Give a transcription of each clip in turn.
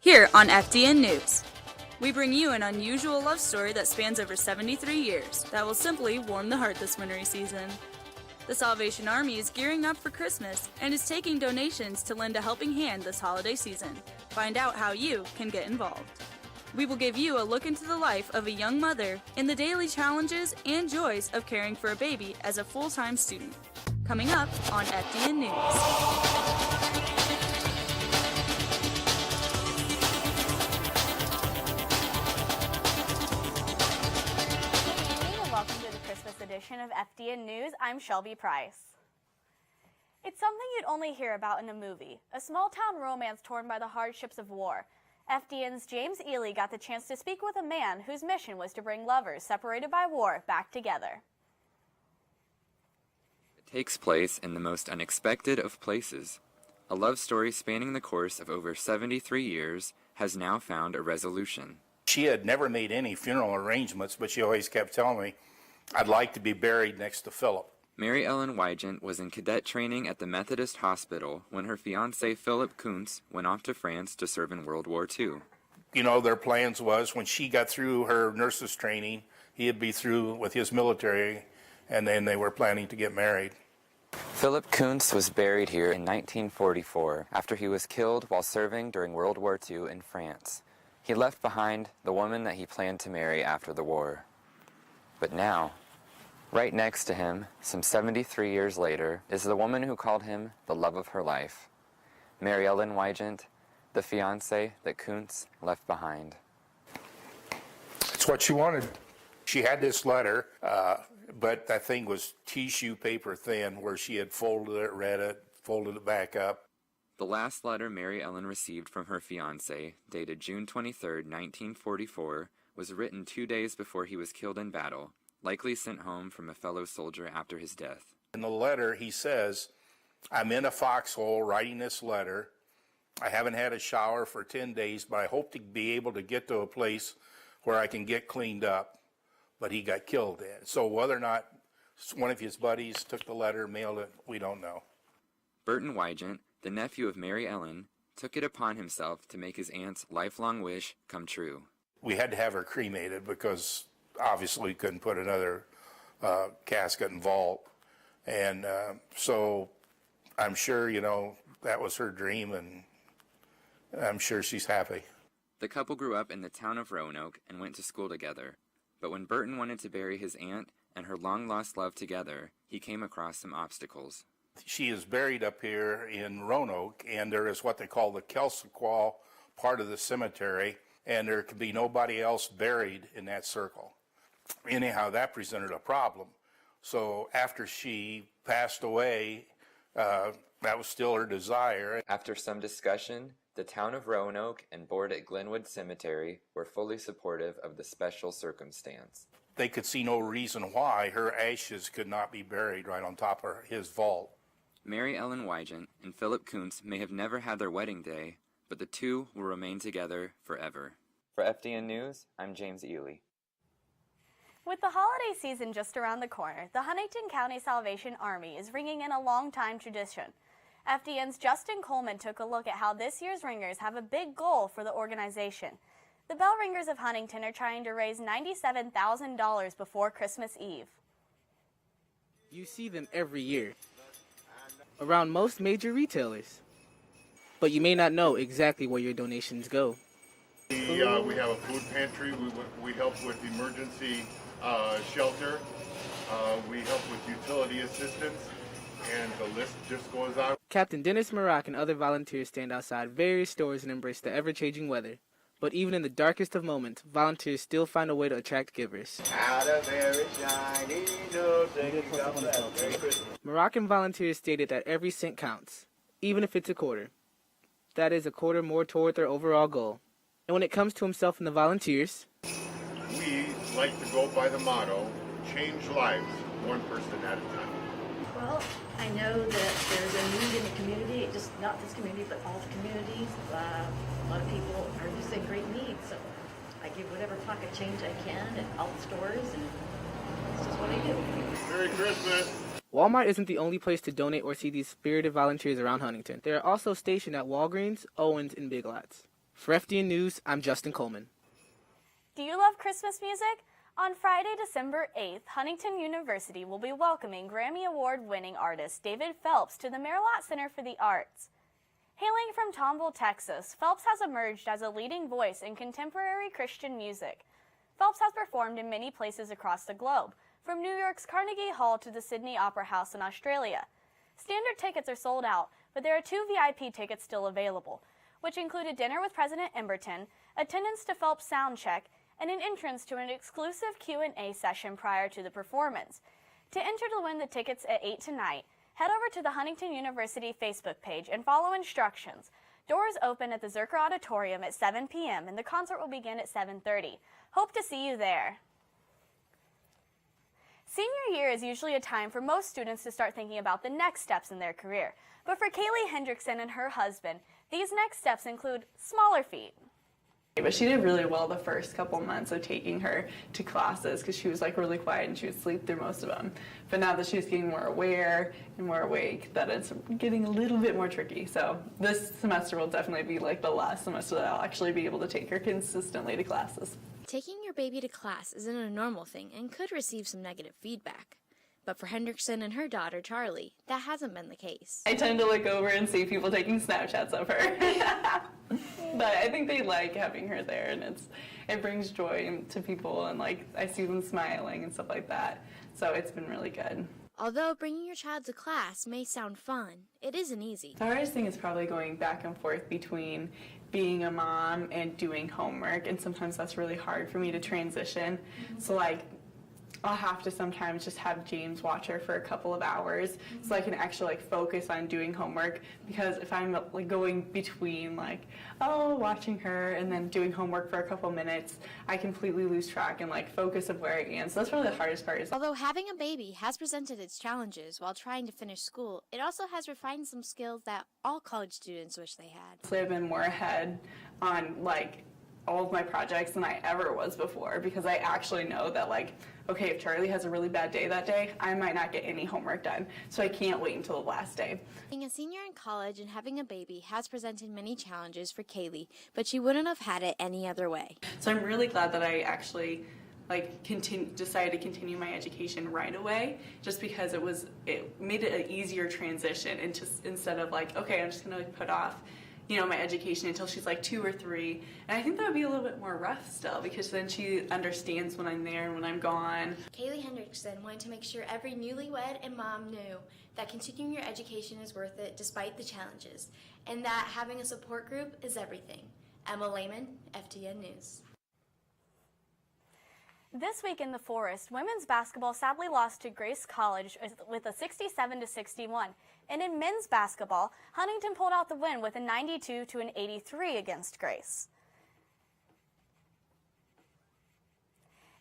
Here on FDN News, we bring you an unusual love story that spans over 73 years that will simply warm the heart this wintry season. The Salvation Army is gearing up for Christmas and is taking donations to lend a helping hand this holiday season. Find out how you can get involved. We will give you a look into the life of a young mother and the daily challenges and joys of caring for a baby as a full-time student. Coming up on FDN News. Edition of FDN News, I'm Shelby Price. It's something you'd only hear about in a movie, a small-town romance torn by the hardships of war. FDN's James Ely got the chance to speak with a man whose mission was to bring lovers separated by war back together. It takes place in the most unexpected of places. A love story spanning the course of over 73 years has now found a resolution. She had never made any funeral arrangements, but she always kept telling me, I'd like to be buried next to Philip. Mary Ellen Wygant was in cadet training at the Methodist Hospital when her fiancé Philip Kuntz went off to France to serve in World War II. You know, their plans was when she got through her nurse's training, he'd be through with his military, and then they were planning to get married. Philip Kuntz was buried here in 1944 after he was killed while serving during World War II in France. He left behind the woman that he planned to marry after the war. But now, right next to him, some 73 years later, is the woman who called him the love of her life, Mary Ellen Wygant, the fiancé that Kuntz left behind. It's what she wanted. She had this letter, but that thing was tissue paper thin, where she had folded it, read it, folded it back up. The last letter Mary Ellen received from her fiancé, dated June 23, 1944, was written 2 days before he was killed in battle, likely sent home from a fellow soldier after his death. In the letter, he says, I'm in a foxhole writing this letter. I haven't had a shower for 10 days, but I hope to be able to get to a place where I can get cleaned up. But he got killed there. So whether or not one of his buddies took the letter, mailed it, we don't know. Burton Wygant, the nephew of Mary Ellen, took it upon himself to make his aunt's lifelong wish come true. We had to have her cremated because obviously we couldn't put another casket and vault. And so I'm sure, you know, that was her dream, and I'm sure she's happy. The couple grew up in the town of Roanoke and went to school together. But when Burton wanted to bury his aunt and her long-lost love together, he came across some obstacles. She is buried up here in Roanoke, and there is what they call the Kelsequal part of the cemetery, and there could be nobody else buried in that circle. Anyhow, that presented a problem. So after she passed away, that was still her desire. After some discussion, the town of Roanoke and board at Glenwood Cemetery were fully supportive of the special circumstance. They could see no reason why her ashes could not be buried right on top of his vault. Mary Ellen Wygant and Philip Kuntz may have never had their wedding day, but the two will remain together forever. For FDN News, I'm James Ely. With the holiday season just around the corner, the Huntington County Salvation Army is ringing in a long-time tradition. FDN's Justin Coleman took a look at how this year's ringers have a big goal for the organization. The Bell Ringers of Huntington are trying to raise $97,000 before Christmas Eve. You see them every year around most major retailers, but you may not know exactly where your donations go. We have a food pantry. We help with emergency shelter. We help with utility assistance, and the list just goes on. Captain Dennis Marock and other volunteers stand outside various stores and embrace the ever-changing weather. But even in the darkest of moments, volunteers still find a way to attract givers. Moroccan volunteers stated that every cent counts, even if it's a quarter. That is a quarter more toward their overall goal. And when it comes to himself and the volunteers, we like to go by the motto, change lives, one person at a time. Well, I know that there's a need in the community, just not this community, but all the communities. A lot of people are just in great need, so I give whatever pocket change I can at all the stores, and that's just what I do. Merry Christmas! Walmart isn't the only place to donate or see these spirited volunteers around Huntington. They are also stationed at Walgreens, Owens, and Big Lots. For FDN News, I'm Justin Coleman. Do you love Christmas music? On Friday, December 8th, Huntington University will be welcoming Grammy Award-winning artist David Phelps to the Merriott Center for the Arts. Hailing from Tomball, Texas, Phelps has emerged as a leading voice in contemporary Christian music. Phelps has performed in many places across the globe, from New York's Carnegie Hall to the Sydney Opera House in Australia. Standard tickets are sold out, but there are 2 VIP tickets still available, which include a dinner with President Emberton, attendance to Phelps soundcheck, and an entrance to an exclusive Q&A session prior to the performance. To enter to win the tickets at 8 tonight, head over to the Huntington University Facebook page and follow instructions. Doors open at the Zerker Auditorium at 7 p.m. and the concert will begin at 7:30. Hope to see you there. Senior year is usually a time for most students to start thinking about the next steps in their career. But for Kayleigh Hendrickson and her husband, these next steps include smaller feet. But she did really well the first couple months of taking her to classes because she was like really quiet and she would sleep through most of them. But now that she's getting more aware and more awake, that it's getting a little bit more tricky. So this semester will definitely be like the last semester that I'll actually be able to take her consistently to classes. Taking your baby to class isn't a normal thing and could receive some negative feedback. But for Hendrickson and her daughter, Charlie, that hasn't been the case. I tend to look over and see people taking Snapchats of her. But I think they like having her there, and it brings joy to people, and like I see them smiling and stuff like that. So it's been really good. Although bringing your child to class may sound fun, it isn't easy. The hardest thing is probably going back and forth between being a mom and doing homework, and sometimes that's really hard for me to transition. So like I'll have to sometimes just have James watch her for a couple of hours so I can actually like focus on doing homework, because if I'm like going between like, oh, watching her and then doing homework for a couple minutes, I completely lose track and like focus of where I am. So that's really the hardest part. Although having a baby has presented its challenges while trying to finish school, it also has refined some skills that all college students wish they had. So I've been more ahead on like all of my projects than I ever was before, because I actually know that like, okay, if Charlie has a really bad day that day, I might not get any homework done, so I can't wait until the last day. Being a senior in college and having a baby has presented many challenges for Kayleigh, but she wouldn't have had it any other way. So I'm really glad that I actually decided to continue my education right away, just because it made it an easier transition into, instead of like, okay, I'm just gonna put off my education until she's like 2 or 3. And I think that would be a little bit more rough still, because then she understands when I'm there and when I'm gone. Kayleigh Hendrickson wanted to make sure every newlywed and mom knew that continuing your education is worth it despite the challenges, and that having a support group is everything. Emma Lehman, FDN News. This week in the Forest, women's basketball sadly lost to Grace College with a 67-61. And in men's basketball, Huntington pulled out the win with a 92-83 against Grace.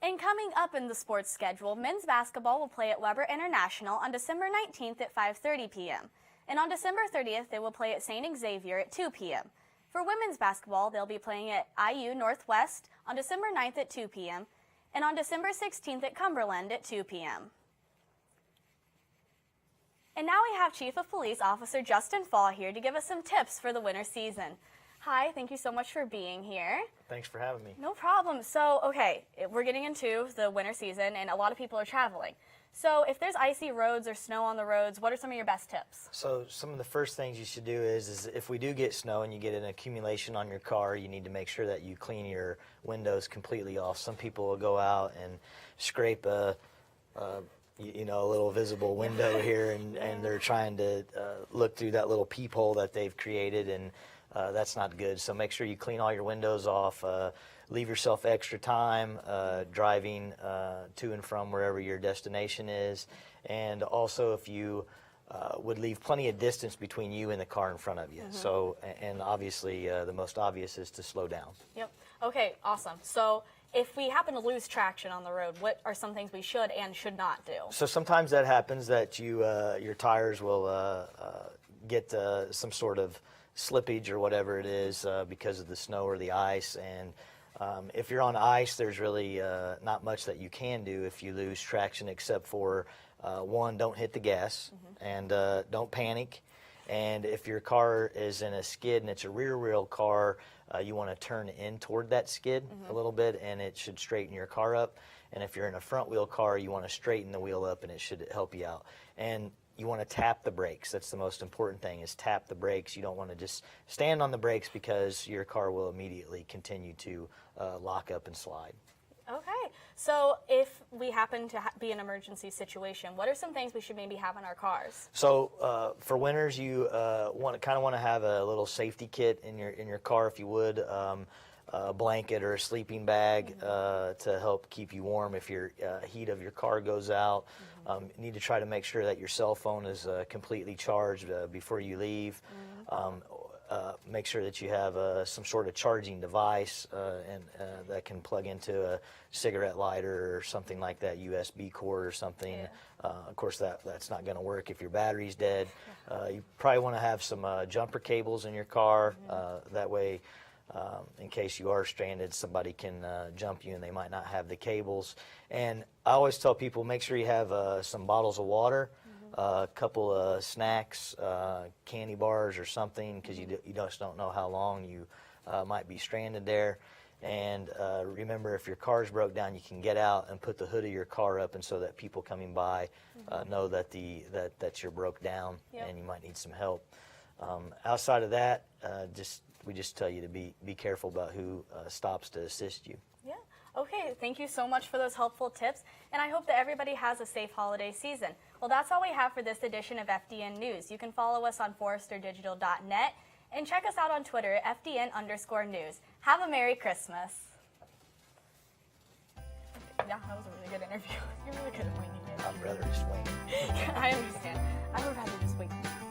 And coming up in the sports schedule, men's basketball will play at Weber International on December 19th at 5:30 p.m. And on December 30th, they will play at St. Xavier at 2 p.m. For women's basketball, they'll be playing at IU Northwest on December 9th at 2 p.m. and on December 16th at Cumberland at 2 p.m. And now we have Chief of Police Officer Justin Fall here to give us some tips for the winter season. Hi, thank you so much for being here. Thanks for having me. No problem. So, okay, we're getting into the winter season and a lot of people are traveling. So if there's icy roads or snow on the roads, what are some of your best tips? So some of the first things you should do is if we do get snow and you get an accumulation on your car, you need to make sure that you clean your windows completely off. Some people will go out and scrape a little visible window here, and they're trying to look through that little peephole that they've created, and that's not good. So make sure you clean all your windows off. Leave yourself extra time driving to and from wherever your destination is. And also, if you would leave plenty of distance between you and the car in front of you. So, and obviously the most obvious is to slow down. Yep. Okay, awesome. So if we happen to lose traction on the road, what are some things we should and should not do? So sometimes that happens, that your tires will get some sort of slippage or whatever it is because of the snow or the ice. And if you're on ice, there's really not much that you can do if you lose traction, except for one, don't hit the gas, and don't panic. And if your car is in a skid and it's a rear wheel car, you want to turn in toward that skid a little bit, and it should straighten your car up. And if you're in a front wheel car, you want to straighten the wheel up, and it should help you out. And you want to tap the brakes. That's the most important thing, is tap the brakes. You don't want to just stand on the brakes, because your car will immediately continue to lock up and slide. Okay, so if we happen to be in an emergency situation, what are some things we should maybe have in our cars? So for winters, you want to have a little safety kit in your car, if you would. A blanket or a sleeping bag to help keep you warm if your heat of your car goes out. You need to try to make sure that your cell phone is completely charged before you leave. Make sure that you have some sort of charging device and that can plug into a cigarette lighter or something like that, USB cord or something. Of course, that's not going to work if your battery's dead. You probably want to have some jumper cables in your car. That way, in case you are stranded, somebody can jump you and they might not have the cables. And I always tell people, make sure you have some bottles of water, a couple of snacks, candy bars or something, because you just don't know how long you might be stranded there. And remember, if your car's broke down, you can get out and put the hood of your car up, and so that people coming by know that that you're broke down and you might need some help. Outside of that, we just tell you to be careful about who stops to assist you. Yeah. Okay, thank you so much for those helpful tips, and I hope that everybody has a safe holiday season. Well, that's all we have for this edition of FDN News. You can follow us on foresterdigital.net and check us out on Twitter at FDN_news. Have a Merry Christmas. Yeah, that was a really good interview. You're really good at winging it. I'd rather just wing it. I understand. I would rather just wing it.